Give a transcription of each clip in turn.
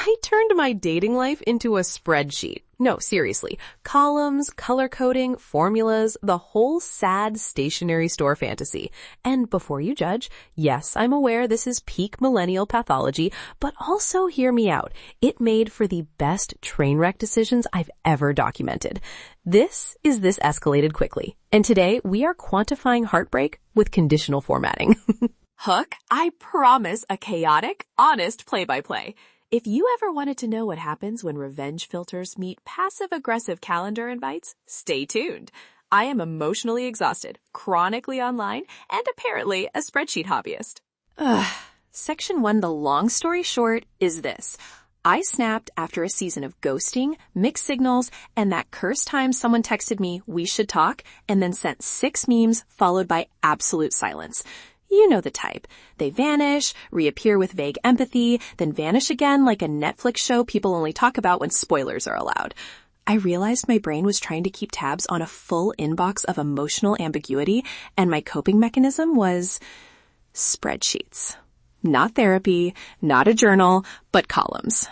I turned my dating life into a spreadsheet. No, seriously. Columns, color coding, formulas, the whole sad stationery store fantasy. And before you judge, yes, I'm aware this is peak millennial pathology, but also hear me out. It made for the best train wreck decisions I've ever documented. This escalated quickly. And today we are quantifying heartbreak with conditional formatting. Hook, I promise a chaotic, honest play-by-play. If you ever wanted to know what happens when revenge filters meet passive-aggressive calendar invites, stay tuned. I am emotionally exhausted, chronically online, and apparently a spreadsheet hobbyist. Section 1, the long story short, is this. I snapped after a season of ghosting, mixed signals, and that cursed time someone texted me, "We should talk," and then sent 6 memes followed by absolute silence. You know the type. They vanish, reappear with vague empathy, then vanish again like a Netflix show people only talk about when spoilers are allowed. I realized my brain was trying to keep tabs on a full inbox of emotional ambiguity, and my coping mechanism was spreadsheets. Not therapy, not a journal, but columns.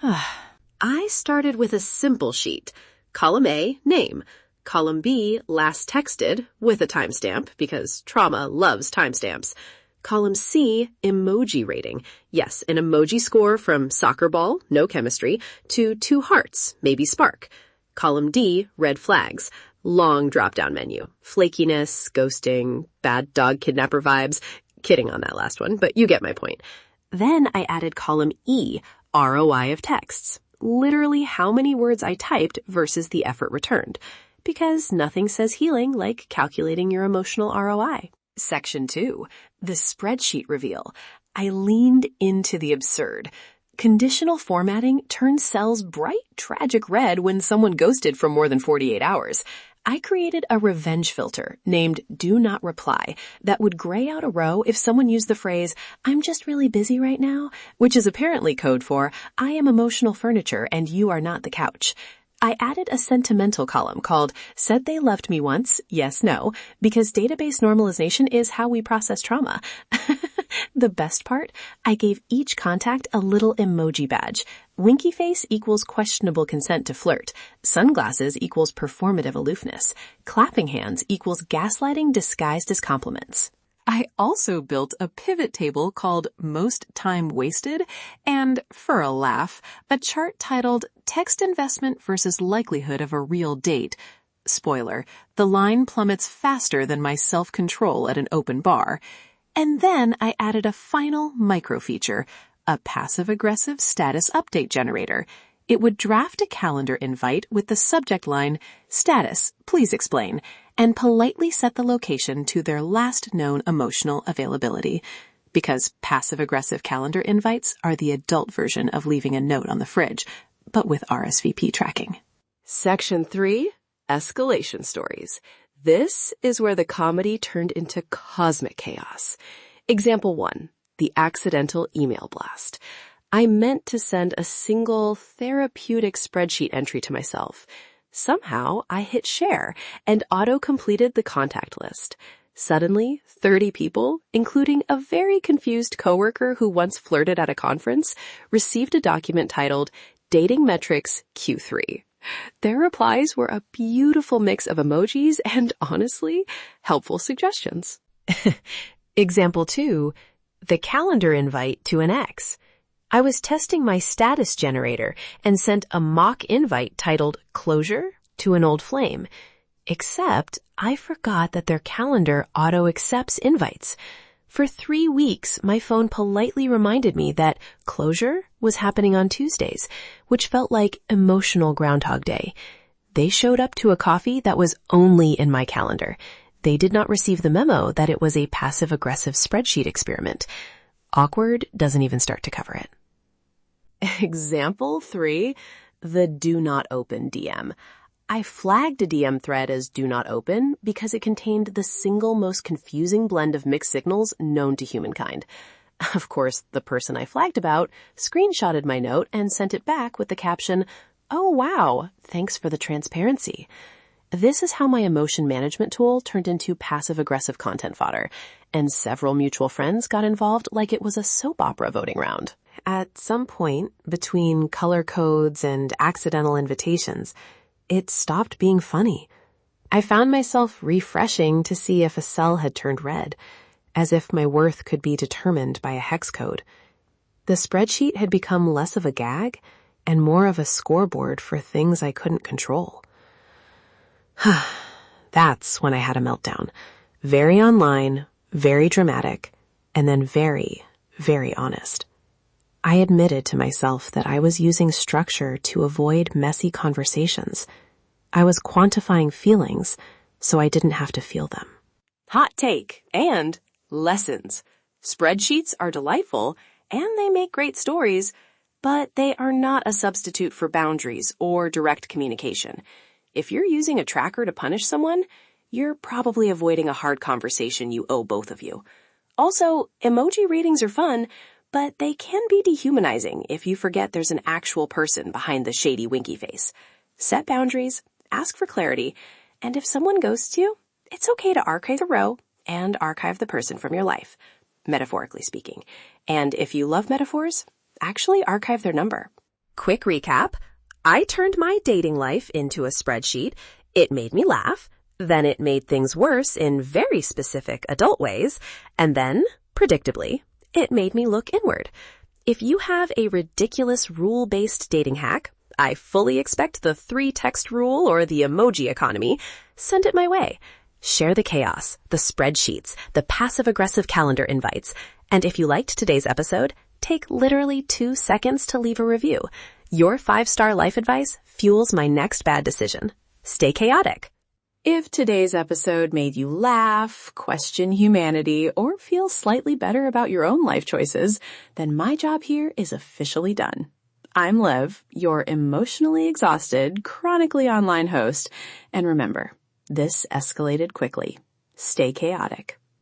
I started with a simple sheet. Column A, name. Column B, last texted, with a timestamp, because trauma loves timestamps. Column C, emoji rating. Yes, an emoji score from soccer ball, no chemistry, to 2 hearts, maybe spark. Column D, red flags. Long drop-down menu. Flakiness, ghosting, bad dog kidnapper vibes. Kidding on that last one, but you get my point. Then I added column E, ROI of texts. Literally how many words I typed versus the effort returned. Because nothing says healing like calculating your emotional ROI. Section 2, the spreadsheet reveal. I leaned into the absurd. Conditional formatting turns cells bright, tragic red when someone ghosted for more than 48 hours. I created a revenge filter named Do Not Reply that would gray out a row if someone used the phrase, "I'm just really busy right now," which is apparently code for, "I am emotional furniture and you are not the couch." I added a sentimental column called Said They Loved Me Once, Yes, No, because database normalization is how we process trauma. The best part? I gave each contact a little emoji badge. Winky face equals questionable consent to flirt. Sunglasses equals performative aloofness. Clapping hands equals gaslighting disguised as compliments. I also built a pivot table called Most Time Wasted and, for a laugh, a chart titled Text Investment versus Likelihood of a Real Date. Spoiler, the line plummets faster than my self-control at an open bar. And then I added a final micro feature, a passive-aggressive status update generator. It would draft a calendar invite with the subject line, "Status, please explain," and politely set the location to their last known emotional availability. Because passive-aggressive calendar invites are the adult version of leaving a note on the fridge, but with RSVP tracking. Section 3, escalation stories. This is where the comedy turned into cosmic chaos. Example 1, the accidental email blast. I meant to send a single therapeutic spreadsheet entry to myself. Somehow, I hit share and auto-completed the contact list. Suddenly, 30 people, including a very confused coworker who once flirted at a conference, received a document titled Dating Metrics Q3. Their replies were a beautiful mix of emojis and, honestly, helpful suggestions. Example 2, the calendar invite to an ex. I was testing my status generator and sent a mock invite titled Closure to an old flame. Except I forgot that their calendar auto-accepts invites. For 3 weeks, my phone politely reminded me that closure was happening on Tuesdays, which felt like emotional Groundhog Day. They showed up to a coffee that was only in my calendar. They did not receive the memo that it was a passive-aggressive spreadsheet experiment. Awkward doesn't even start to cover it. Example 3, the do not open DM. I flagged a DM thread as do not open because it contained the single most confusing blend of mixed signals known to humankind. Of course, the person I flagged about screenshotted my note and sent it back with the caption, "Oh wow, thanks for the transparency." This is how my emotion management tool turned into passive-aggressive content fodder, and several mutual friends got involved like it was a soap opera voting round. at some point, between color codes and accidental invitations, it stopped being funny. I found myself refreshing to see if a cell had turned red, as if my worth could be determined by a hex code. The spreadsheet had become less of a gag and more of a scoreboard for things I couldn't control. That's when I had a meltdown. Very online, very dramatic, and then very, very honest. I admitted to myself that I was using structure to avoid messy conversations. I was quantifying feelings so I didn't have to feel them. Hot take and lessons. Spreadsheets are delightful and they make great stories, but they are not a substitute for boundaries or direct communication. If you're using a tracker to punish someone, you're probably avoiding a hard conversation you owe both of you. Also, emoji readings are fun, but they can be dehumanizing if you forget there's an actual person behind the shady winky face. Set boundaries, ask for clarity, and if someone ghosts you, it's okay to archive the row and archive the person from your life, metaphorically speaking. And if you love metaphors, actually archive their number. Quick recap. I turned my dating life into a spreadsheet. It made me laugh. Then it made things worse in very specific adult ways. And then, predictably, it made me look inward. If you have a ridiculous rule-based dating hack, I fully expect the 3-text rule or the emoji economy, send it my way. Share the chaos, the spreadsheets, the passive-aggressive calendar invites. And if you liked today's episode, take literally 2 seconds to leave a review. Your 5-star life advice fuels my next bad decision. Stay chaotic. If today's episode made you laugh, question humanity, or feel slightly better about your own life choices, then my job here is officially done. I'm Liv, your emotionally exhausted, chronically online host. And remember, this escalated quickly. Stay chaotic.